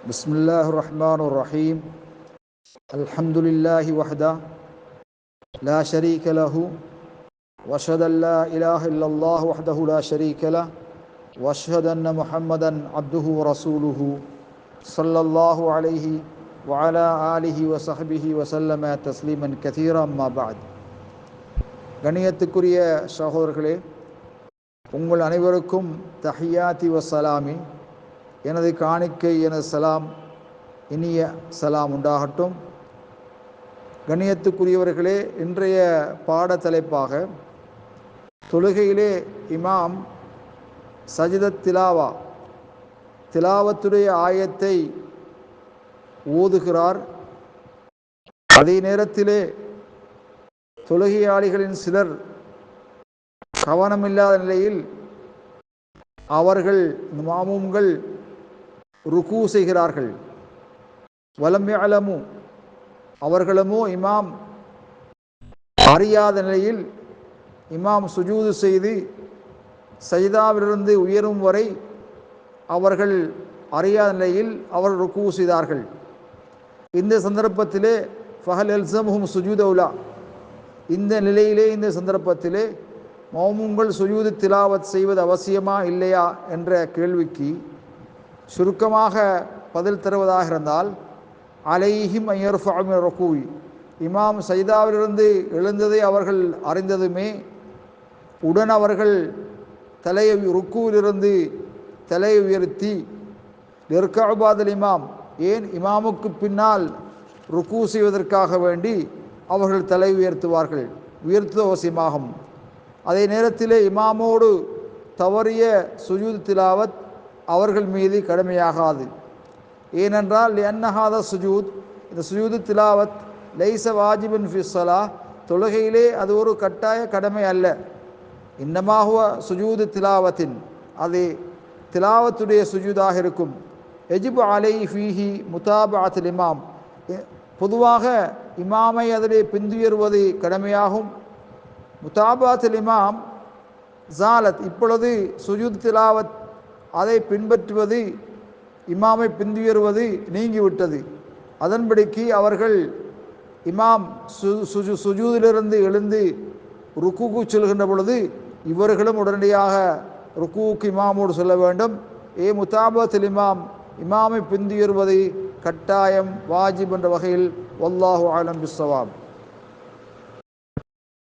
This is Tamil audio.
بسم الله الرحمن الرحيم الحمد لله وحده لا شريك له واشهد ان لا اله الا الله وحده لا شريك له واشهد ان محمدا عبده ورسوله صلى الله عليه وعلى آله وصحبه وسلم تسليما كثيرا ما بعد. கண்ணியத்துக்குரிய சகோதரர்களே, உங்கள் அனைவருக்கும் தஹியாத்தி வசலாமி, எனது காணிக்கை, எனது சலாம், இனிய சலாம் உண்டாகட்டும். கண்ணியத்துக்குரியவர்களே, இன்றைய பாட தலைப்பாக தொழுகையிலே இமாம் சஜிதத் திலாவா, திலாவத்துடைய ஆயத்தை ஓதுகிறார். அதே நேரத்திலே தொழுகையாளிகளின் சிலர் கவனமில்லாத நிலையில் அவர்கள் மாமூம்கள் ருக்கு செய்கிறார்கள். வலம் யஅலமு, அவர்களுமோ இமாம் அறியாத நிலையில் இமாம் சுஜூது செய்து சஜிதாவிலிருந்து உயரும் வரை அவர்கள் அறியாத நிலையில் அவர்கள் ருக்கு செய்தார்கள். இந்த சந்தர்ப்பத்திலே ஃபஹல் எல்சமுஹும் சுஜூதவுலா, இந்த நிலையிலே, இந்த சந்தர்ப்பத்திலே மௌமூம்கள் சுஜூது திலாவத் செய்வது அவசியமா இல்லையா என்ற கேள்விக்கு சுருக்கமாக பதில் தருவதாக இருந்தால், அலைஹிம் ஐயர்ஃபஅ மின ருக்கூஇ, இமாம் சஜிதாவிலிருந்து எழுந்ததை அவர்கள் அறிந்ததுமே உடன் அவர்கள் தலையை ருக்கூவிலிருந்து தலையை உயர்த்தி லிர்கஅ பஅதல் இமாம், ஏன் இமாமுக்கு பின்னால் ருக்கு செய்வதற்காக வேண்டி அவர்கள் தலை உயர்த்துவார்கள், உயர்த்துவது அவசியமாகும். அதே நேரத்திலே இமாமோடு தவறிய சுஜூது திலாவத் அவர்கள் மீது கடமையாகாது. ஏனென்றால் லிஅன்னஹாத சுஜூத், இந்த சுஜூது திலாவத் லைஸ வாஜிபன் ஃபி ஸலாஹ், தொழுகையிலே அது ஒரு கட்டாய கடமை அல்ல. இன்னமா ஹுவ சுஜூது திலாவத்தின், அது திலாவத்துடைய சுஜூதாக இருக்கும். எஜிபு அலைஹி ஃபீஹி முதாபஅத்துல் இமாம், பொதுவாக இமாமை அதிலே பின்துயர்வது கடமையாகும். முதாபஅத்துல் இமாம் ஜாலத், இப்பொழுது சுஜூத் திலாவத் அதை பின்பற்றுவது, இமாமை பின்துயர்வது நீங்கிவிட்டது. அதன்படிக்கு அவர்கள் இமாம் சுஜூதிலிருந்து எழுந்து ருக்குக்கு செல்கின்ற பொழுது இவர்களும் உடனடியாக ருக்குவுக்கு இமாமோடு சொல்ல வேண்டும். முதாபஅத்துல் இமாம், இமாமை பின்துயர்வது கட்டாயம் வாஜிப் என்ற வகையில். வல்லாஹு அலம் பிஸ்ஸவாப்.